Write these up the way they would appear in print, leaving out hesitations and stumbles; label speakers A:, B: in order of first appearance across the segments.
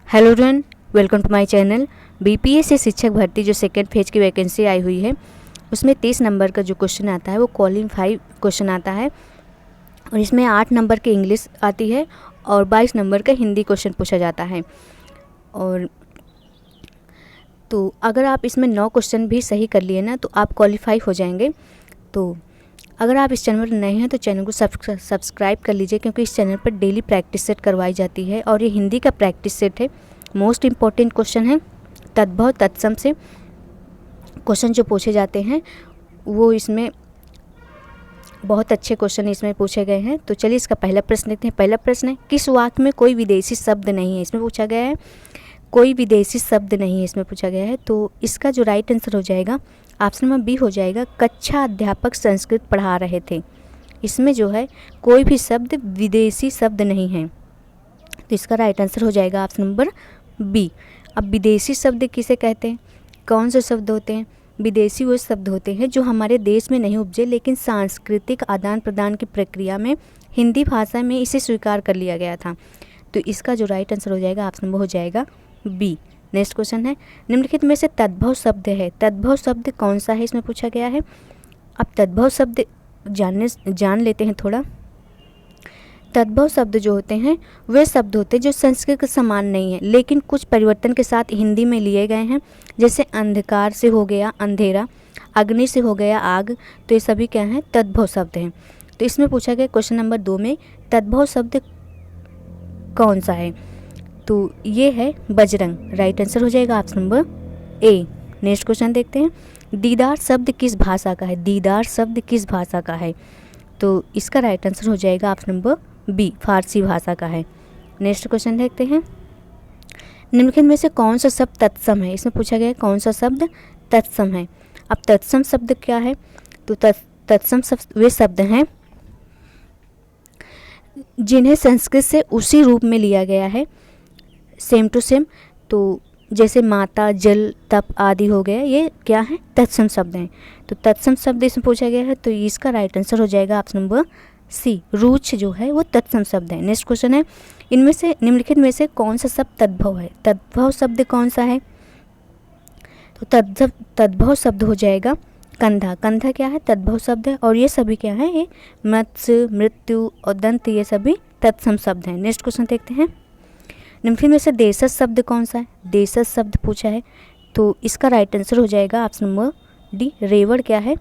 A: Hello everyone, welcome to my channel. BPSC शिक्षक भर्ती जो सेकेंड फेज की वैकेंसी आई हुई है उसमें 30 नंबर का जो क्वेश्चन आता है वो क्वालिफाई क्वेश्चन आता है और इसमें 8 नंबर की इंग्लिश आती है और 22 नंबर का हिंदी क्वेश्चन पूछा जाता है। और तो अगर आप इसमें 9 क्वेश्चन भी सही कर लिए ना तो आप क्वालिफाई हो जाएंगे। तो अगर आप इस चैनल पर नए हैं तो चैनल को सब्सक्राइब कर लीजिए, क्योंकि इस चैनल पर डेली प्रैक्टिस सेट करवाई जाती है और ये हिंदी का प्रैक्टिस सेट है। मोस्ट इम्पॉर्टेंट क्वेश्चन है, तद्भव तत्सम से क्वेश्चन जो पूछे जाते हैं वो इसमें बहुत अच्छे क्वेश्चन इसमें पूछे गए हैं। तो चलिए इसका पहला प्रश्न देखते हैं। पहला प्रश्न है, किस वाक्य में कोई विदेशी शब्द नहीं है? इसमें पूछा गया है कोई विदेशी शब्द नहीं है, इसमें पूछा गया है। तो इसका जो राइट आंसर हो जाएगा ऑप्शन नंबर बी हो जाएगा, कक्षा अध्यापक संस्कृत पढ़ा रहे थे। इसमें जो है कोई भी शब्द विदेशी शब्द नहीं है, तो इसका राइट आंसर हो जाएगा ऑप्शन नंबर बी। अब विदेशी शब्द किसे कहते हैं? कौन से शब्द होते हैं? विदेशी वो शब्द होते हैं जो हमारे देश में नहीं उपजे लेकिन सांस्कृतिक आदान प्रदान की प्रक्रिया में हिंदी भाषा में इसे स्वीकार कर लिया गया था। तो इसका जो राइट आंसर हो जाएगा ऑप्शन नंबर हो जाएगा बी। नेक्स्ट क्वेश्चन है, निम्नलिखित में से तद्भव शब्द है, तद्भव शब्द कौन सा है? इसमें पूछा गया है। अब तद्भव शब्द जान लेते हैं थोड़ा। तद्भव शब्द जो होते हैं वे शब्द होते हैं जो संस्कृत के समान नहीं है लेकिन कुछ परिवर्तन के साथ हिंदी में लिए गए हैं। जैसे अंधकार से हो गया अंधेरा, अग्नि से हो गया आग, तो ये सभी क्या हैं? तद्भव शब्द हैं। तो इसमें पूछा गया क्वेश्चन नंबर 2 में तद्भव शब्द कौन सा है? तो ये है बजरंग। राइट आंसर हो जाएगा option number A. Next question देखते हैं, दीदार शब्द किस भाषा का है? दीदार शब्द किस भाषा का है? तो इसका राइट आंसर हो जाएगा ऑप्शन नंबर बी, फारसी भाषा का है। नेक्स्ट क्वेश्चन देखते हैं, निम्नलिखित में से कौन सा शब्द तत्सम है? इसमें पूछा गया है कौन सा शब्द तत्सम है। अब तत्सम शब्द क्या है? तो तत्सम शब्द वे शब्द हैं जिन्हें संस्कृत से उसी रूप में लिया गया है, सेम टू सेम। तो जैसे माता, जल, तप आदि हो गया, ये क्या है? तत्सम शब्द हैं। तो तत्सम शब्द इसमें पूछा गया है, तो इसका राइट आंसर हो जाएगा ऑप्शन नंबर सी, रुच जो है वो तत्सम शब्द है। नेक्स्ट क्वेश्चन है, इनमें से निम्नलिखित में से कौन सा शब्द तद्भव है? तद्भव शब्द कौन सा है? तो तद्भव शब्द हो जाएगा कंधा। कंधा क्या है? तद्भव शब्द है। और ये सभी क्या है? ये मत्स्य, मृत्यु और दंत, ये सभी तत्सम शब्द हैं। नेक्स्ट क्वेश्चन देखते हैं, निम्नलिखित में से देशज शब्द कौन सा है? देशज शब्द पूछा है, तो इसका राइट आंसर हो जाएगा ऑप्शन नंबर डी, रेवड़ क्या है?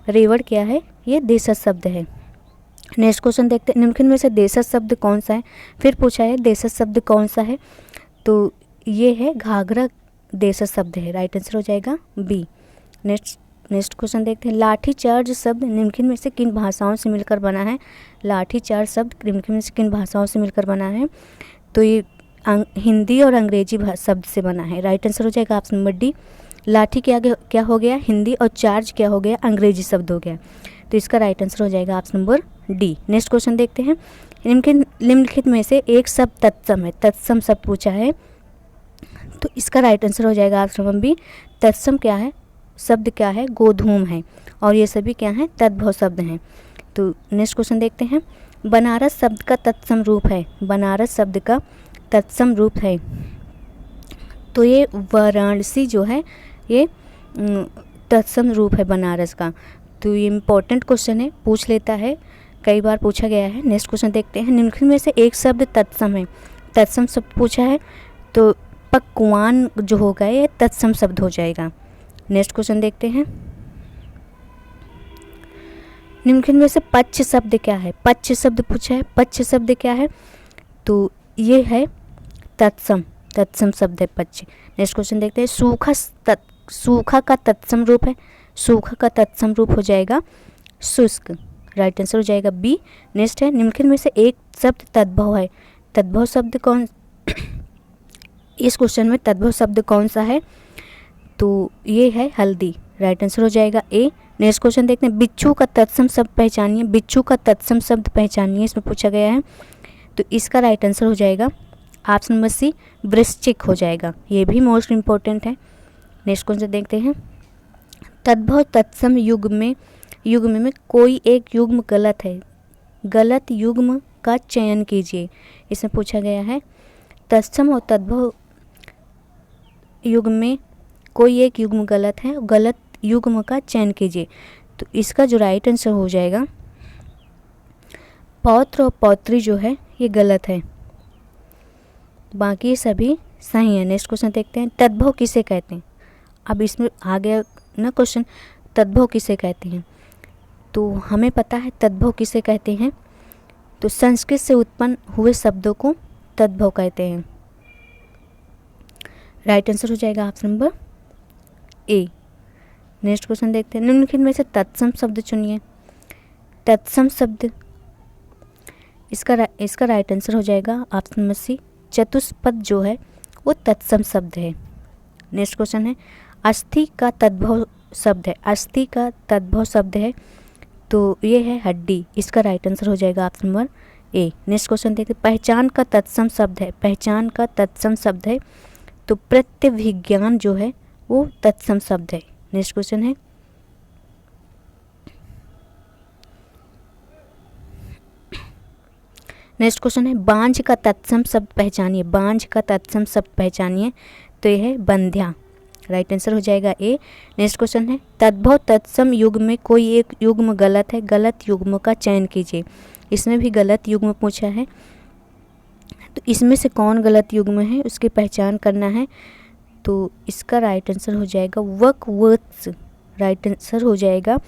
A: रेवड़ क्या है? ये देशज शब्द है। नेक्स्ट क्वेश्चन देखते हैं, निम्नलिखित में से देशज शब्द कौन सा है? फिर पूछा है देशज शब्द कौन सा है, तो ये है घाघरा देशज शब्द है। राइट आंसर हो जाएगा बी। नेक्स्ट क्वेश्चन देखते हैं, लाठी चार्ज शब्द निम्नलिखित में से किन भाषाओं से मिलकर बना है? लाठी चार्ज शब्द निम्नलिखित में से किन भाषाओं से मिलकर बना है? तो ये हिंदी और अंग्रेजी शब्द से बना है। राइट आंसर हो जाएगा ऑप्शन नंबर डी। लाठी क्या हो गया? हिंदी, और चार्ज क्या हो गया? अंग्रेजी शब्द हो गया। तो इसका राइट आंसर हो जाएगा option number D. Next question देखते हैं, निम्नलिखित में से एक शब्द तत्सम है, तत्सम शब्द पूछा है, तो इसका राइट आंसर हो जाएगा ऑप्शन नंबर बी। तत्सम क्या है? शब्द क्या है? गोधूम है। और ये सभी क्या हैं? तद्भव शब्द हैं। तो नेक्स्ट क्वेश्चन देखते हैं, बनारस शब्द का तत्सम रूप है। बनारस शब्द का तत्सम रूप है, तो ये वाराणसी जो है ये तत्सम रूप है बनारस का। तो ये इम्पोर्टेंट क्वेश्चन है, पूछ लेता है, कई बार पूछा गया है। नेक्स्ट क्वेश्चन देखते हैं, निम्नलिखित में से एक शब्द तत्सम है। तत्सम शब्द पूछा है, तो पकवान जो होगा ये तत्सम शब्द हो जाएगा। नेक्स्ट क्वेश्चन देखते हैं, निम्नलिखित में से पच्छ शब्द क्या है? पच्छ शब्द पूछा है, पच्छ शब्द क्या है? तो ये है तत्सम, तत्सम शब्द है पच्छ। नेक्स्ट क्वेश्चन देखते हैं, सूखा का तत्सम रूप है। सूखा का तत्सम रूप हो जाएगा शुष्क। राइट आंसर हो जाएगा बी। नेक्स्ट है, निम्नलिखित में से एक शब्द तद्भव है। तद्भव शब्द कौन इस क्वेश्चन में तद्भव शब्द कौन सा है? तो ये है हल्दी। राइट आंसर हो जाएगा ए। नेक्स्ट क्वेश्चन देखते हैं, बिच्छू का तत्सम शब्द पहचानिए। बिच्छू का तत्सम शब्द पहचानिए, इसमें पूछा गया है, तो इसका राइट आंसर हो जाएगा ऑप्शन नंबर सी, वृश्चिक हो जाएगा। ये भी मोस्ट इम्पोर्टेंट है। नेक्स्ट क्वेश्चन देखते हैं, तद्भव तत्सम युग्म में कोई एक युग्म गलत है। गलत युग्म का चयन कीजिए, इसमें पूछा गया है। तत्सम और तद्भव युग्म में कोई एक युग्म गलत है, गलत युग्म का चयन कीजिए। तो इसका जो राइट आंसर हो जाएगा पौत्र और पौत्री जो है ये गलत है, बाकी सभी सही है। नेक्स्ट क्वेश्चन देखते हैं, तद्भव किसे कहते हैं। अब इसमें आ गया ना क्वेश्चन, तद्भव किसे कहते हैं। तो हमें पता है तद्भव किसे कहते हैं, तो संस्कृत से उत्पन्न हुए शब्दों को तद्भव कहते हैं। राइट आंसर हो जाएगा option number A. Next question देखते हैं, निम्नलिखित में से तत्सम शब्द चुनिए। तत्सम शब्द, इसका राइट आंसर हो जाएगा ऑप्शन नंबर सी, चतुष्पद जो है वो तत्सम शब्द है। नेक्स्ट क्वेश्चन है, अस्थि का तद्भव शब्द है। अस्थि का तद्भव शब्द है तो ये है हड्डी, इसका राइट आंसर हो जाएगा option number A. Next question देखते हैं, पहचान का तत्सम शब्द है। पहचान का तत्सम शब्द है तो प्रत्यभिज्ञान जो है वो तत्सम शब्द है। नेक्स्ट क्वेश्चन है, नेक्स्ट क्वेश्चन है, बांझ का तत्सम शब्द पहचानिए। बांझ का तत्सम शब्द पहचानिए तो यह है बंध्या। राइट आंसर हो जाएगा ए। नेक्स्ट क्वेश्चन है, तद्भव तत्सम युग्म में कोई एक युग्म गलत है, गलत युग्म का चयन कीजिए। इसमें भी गलत युग्म पूछा है, तो इसमें से कौन गलत युग्म है उसकी पहचान करना है। तो इसका राइट आंसर हो जाएगा वक वत्स। राइट आंसर हो जाएगा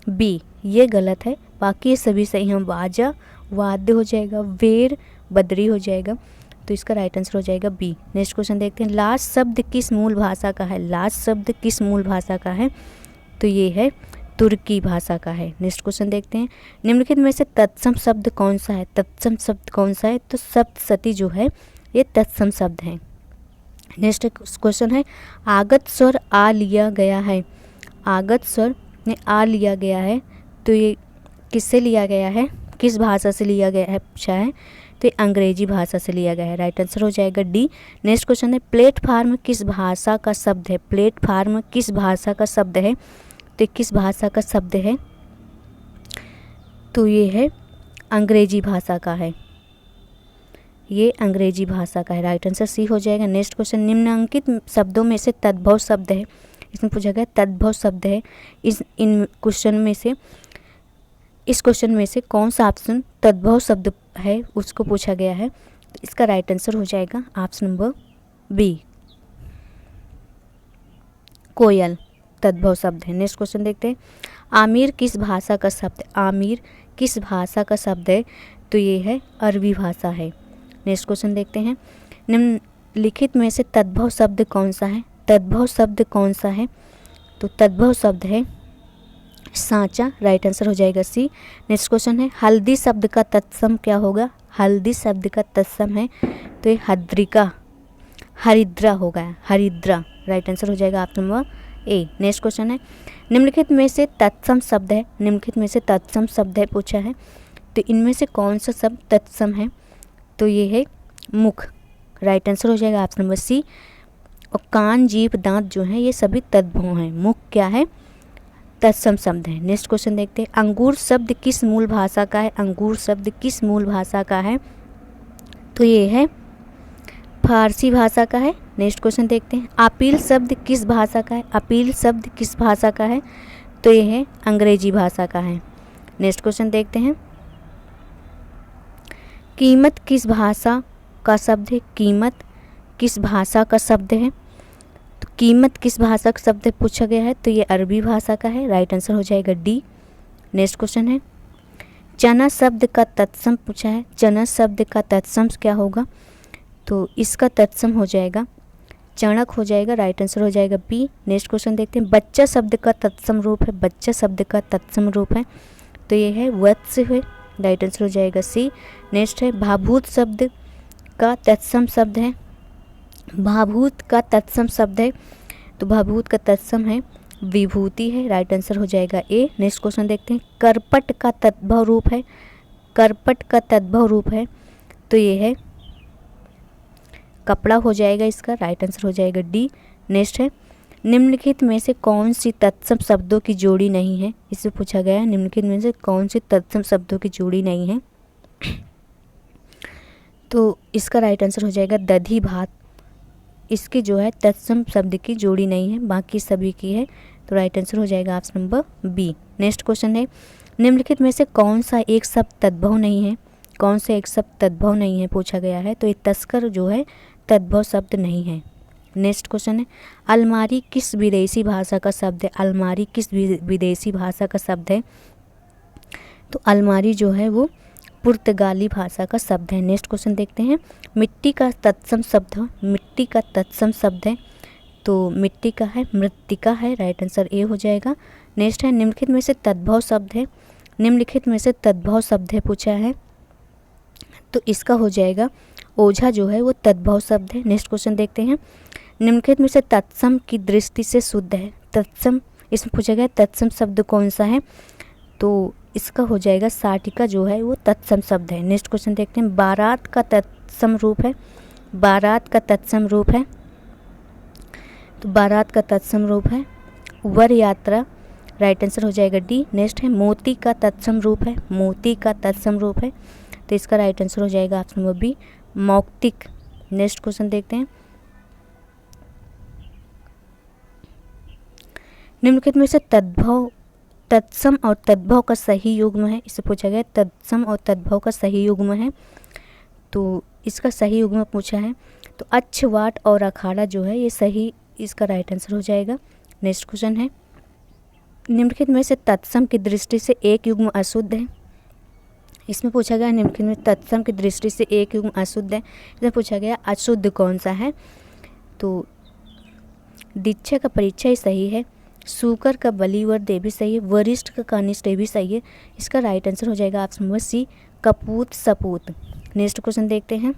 A: बी, ये गलत है, बाकी ये सभी सही हैं। वाजा वाद्य हो जाएगा, वेर बद्री हो जाएगा, तो इसका राइट आंसर हो जाएगा बी। नेक्स्ट क्वेश्चन देखते हैं, लाश शब्द किस मूल भाषा का है। लाश शब्द किस मूल भाषा का है, तो ये है तुर्की भाषा का है। नेक्स्ट क्वेश्चन देखते हैं, निम्नलिखित में से तत्सम शब्द कौन सा है। तत्सम शब्द कौन सा है, तो सप्तसती जो है ये तत्सम शब्द है। नेक्स्ट क्वेश्चन है, आगत स्वर आ लिया गया है। आगत स्वर ने आ लिया गया है तो ये किससे लिया गया है, किस भाषा से लिया गया है पूछा है, तो ये अंग्रेजी भाषा से लिया गया है। राइट आंसर हो जाएगा डी। नेक्स्ट क्वेश्चन है, प्लेटफार्म किस भाषा का शब्द है। प्लेटफार्म किस भाषा का शब्द है, तो किस भाषा का शब्द है, तो ये है अंग्रेजी भाषा का है, ये अंग्रेजी भाषा का है। राइट आंसर सी हो जाएगा। नेक्स्ट क्वेश्चन, निम्नलिखित शब्दों में से तद्भव शब्द है। इसमें पूछा गया तद्भव शब्द है, इन क्वेश्चन में से, इस क्वेश्चन में से कौन सा ऑप्शन तद्भव शब्द है उसको पूछा गया है। तो इसका राइट आंसर हो जाएगा ऑप्शन नंबर बी, कोयल तद्भव शब्द है। नेक्स्ट क्वेश्चन देखते हैं, आमिर किस भाषा का शब्द है। आमिर किस भाषा का शब्द है, तो ये है अरबी भाषा है। नेक्स्ट क्वेश्चन देखते हैं, निम्नलिखित में से तद्भव शब्द कौन सा है। तद्भव शब्द कौन सा है, तो तद्भव शब्द है सांचा। राइट आंसर हो जाएगा सी। नेक्स्ट क्वेश्चन है, हल्दी शब्द का तत्सम क्या होगा। हल्दी शब्द का तत्सम है तो ये हद्रिका, हरिद्रा होगा, हरिद्रा। राइट आंसर हो जाएगा option number A. Next question है, निम्नलिखित में से तत्सम शब्द है। निम्नलिखित में से तत्सम शब्द है पूछा है, तो इनमें से कौन सा शब्द तत्सम है, तो ये है मुख। राइट आंसर हो जाएगा ऑप्शन नंबर सी। और कान जीभ दांत जो है ये सभी तद्भव हैं। मुख क्या है, तत्सम शब्द है। नेक्स्ट क्वेश्चन देखते हैं, अंगूर शब्द किस मूल भाषा का है। अंगूर शब्द किस मूल भाषा का है, तो ये है फारसी भाषा का है। नेक्स्ट क्वेश्चन देखते हैं, अपील शब्द किस भाषा का है। अपील शब्द किस भाषा का है, तो ये है अंग्रेजी भाषा का है। नेक्स्ट क्वेश्चन देखते हैं, कीमत किस भाषा का शब्द है। कीमत किस भाषा का शब्द है, तो कीमत किस भाषा का शब्द पूछा गया है, तो ये अरबी भाषा का है। राइट आंसर हो जाएगा डी। नेक्स्ट क्वेश्चन है, चना शब्द का तत्सम पूछा है। चना शब्द का तत्सम क्या होगा, तो इसका तत्सम हो जाएगा चणक हो जाएगा। राइट आंसर हो जाएगा बी। नेक्स्ट क्वेश्चन देखते हैं, बच्चा शब्द का तत्सम रूप है। बच्चा शब्द का तत्सम रूप है तो ये है वत्स है। राइट आंसर हो जाएगा सी। नेक्स्ट है, भाभूत शब्द का तत्सम शब्द है। भाभूत का तत्सम शब्द है, तो भाभूत का तत्सम है विभूति है। राइट आंसर हो जाएगा ए। नेक्स्ट क्वेश्चन देखते हैं, करपट का तद्भव रूप है। करपट का तद्भव रूप है तो ये है कपड़ा हो जाएगा इसका। राइट आंसर हो जाएगा डी। नेक्स्ट है, निम्नलिखित में से कौन सी तत्सम शब्दों की जोड़ी नहीं है। इससे पूछा गया है निम्नलिखित में से कौन सी तत्सम शब्दों की जोड़ी नहीं है, तो इसका राइट आंसर हो जाएगा दधी भात। इसकी जो है तत्सम शब्द की जोड़ी नहीं है, बाकी सभी की है। तो राइट आंसर हो जाएगा option number B. Next question है, निम्नलिखित में से कौन सा एक शब्द तद्भव नहीं है? कौन सा एक शब्द तद्भव नहीं है पूछा गया है। तो ये तस्कर जो है तद्भव शब्द नहीं है। नेक्स्ट क्वेश्चन है, अलमारी किस विदेशी भाषा का शब्द है? अलमारी किस विदेशी भाषा का शब्द है? तो अलमारी जो है वो पुर्तगाली भाषा का शब्द है। नेक्स्ट क्वेश्चन देखते हैं, मिट्टी का तत्सम शब्द, मिट्टी का तत्सम शब्द है। तो मिट्टी का है मृत्तिका है, राइट आंसर ए हो जाएगा। नेक्स्ट है, निम्नलिखित में से तद्भव शब्द है। निम्नलिखित में से तद्भव शब्द है पूछा है, तो इसका हो जाएगा ओझा जो है वो तद्भव शब्द है। नेक्स्ट क्वेश्चन देखते हैं, निम्नलिखित में से तत्सम की दृष्टि से शुद्ध है। तत्सम, इसमें पूछा गया तत्सम शब्द कौन सा है? तो इसका हो जाएगा साटिका जो है वो तत्सम शब्द है। नेक्स्ट क्वेश्चन देखते हैं, बारात का तत्सम रूप है। बारात का तत्सम रूप है, तो बारात का तत्सम रूप है वर यात्रा, राइट आंसर हो जाएगा डी। नेक्स्ट है, मोती का तत्सम रूप है। मोती का तत्सम रूप है, तो इसका राइट आंसर हो जाएगा ऑप्शन नंबर बी मौक्तिक। नेक्स्ट क्वेश्चन देखते हैं, निम्नलिखित में से तद्भव, तत्सम और तद्भव का सही युग्म है। इससे पूछा गया तत्सम और तद्भव का सही युग्म है, तो इसका सही युग्म पूछा है। तो अच्छवाट और अखाड़ा जो है ये सही, इसका राइट आंसर हो जाएगा। नेक्स्ट क्वेश्चन है, निम्नलिखित में से तत्सम की दृष्टि से एक युग्म अशुद्ध है। इसमें पूछा गया निम्नलिखित में तत्सम की दृष्टि से एक युग्म अशुद्ध है। इसमें पूछा गया अशुद्ध कौन सा है? तो दीक्षा का परीक्षा ही सही है, सूकर का बलिवर दे भी सही है, वरिष्ठ का कनिष्ठ भी सही है। इसका राइट आंसर हो जाएगा ऑप्शन नंबर सी कपूत सपूत। नेक्स्ट क्वेश्चन देखते हैं,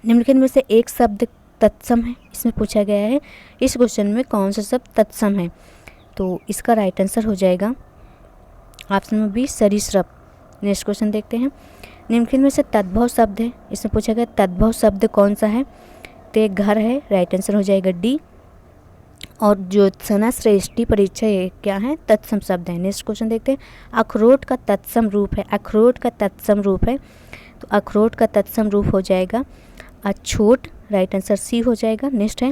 A: निम्नलिखित में से एक शब्द तत्सम है। इसमें पूछा गया है इस क्वेश्चन में कौन सा शब्द तत्सम है? तो इसका राइट आंसर हो जाएगा ऑप्शन नंबर बी सरीसृप। नेक्स्ट क्वेश्चन देखते हैं, निम्नलिखित में से तद्भव शब्द है। इसमें पूछा गया तद्भव शब्द कौन सा है? तो एक घर है, राइट आंसर हो जाएगा डी। और ज्योत्सना श्रेष्ठी परीक्षा ये क्या है? तत्सम शब्द है। नेक्स्ट क्वेश्चन देखते हैं, अखरोट का तत्सम रूप है। अखरोट का तत्सम रूप है, तो अखरोट का तत्सम रूप हो जाएगा अछूट, राइट आंसर सी हो जाएगा। नेक्स्ट है,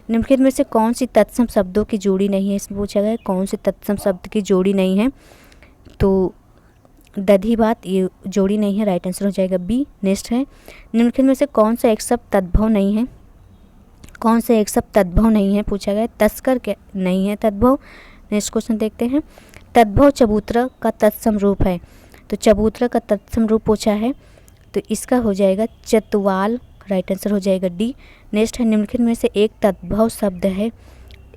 A: निम्नलिखित में से कौन सी तत्सम शब्दों की जोड़ी नहीं है? इसमें पूछा गया कौन सी तत्सम शब्द की जोड़ी नहीं है? तो दधी भात ये जोड़ी नहीं है, राइट आंसर हो जाएगा बी। नेक्स्ट है, निम्नलिखित में से कौन सा एक शब्द तद्भव नहीं है? कौन सा एक शब्द तद्भव नहीं है पूछा गया? तस्कर क्या नहीं है तद्भव। नेक्स्ट क्वेश्चन देखते हैं, तद्भव चबूतरा का तत्सम रूप है। तो चबूतरा का तत्सम रूप पूछा है, तो इसका हो जाएगा चतवाल, राइट आंसर हो जाएगा डी। नेक्स्ट है, निम्नलिखित में से एक तद्भव शब्द है,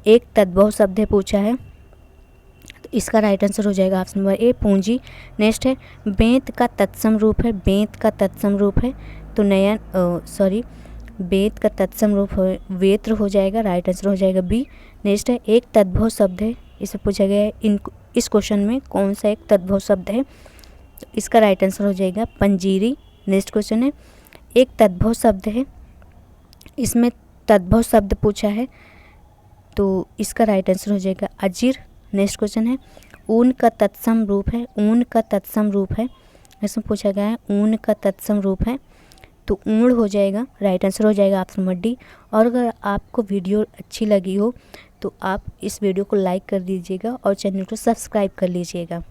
A: एक तद्भव शब्द है पूछा है, तो इसका राइट आंसर हो जाएगा ऑप्शन नंबर ए पूंजी। नेक्स्ट है, बेंत का तत्सम रूप है। बेंत का तत्सम रूप है, तो नयन बेंत का तत्सम रूप वेत्र हो जाएगा, राइट आंसर हो जाएगा बी। नेक्स्ट है, एक तद्भव शब्द है। इसे पूछा गया है इस क्वेश्चन में कौन सा एक तद्भव शब्द है? तो इसका राइट आंसर हो जाएगा पंजीरी। नेक्स्ट क्वेश्चन है, एक तद्भव शब्द है। इसमें तद्भव शब्द पूछा है, तो इसका राइट आंसर हो जाएगा अजीर। नेक्स्ट क्वेश्चन है, ऊन का तत्सम रूप है। ऊन का तत्सम रूप है, इसमें पूछा गया है ऊन का तत्सम रूप है, तो ऊण हो जाएगा, राइट आंसर हो जाएगा ऑप्शन नंबर डी। और अगर आपको वीडियो अच्छी लगी हो तो आप इस वीडियो को लाइक कर दीजिएगा और चैनल को सब्सक्राइब कर लीजिएगा।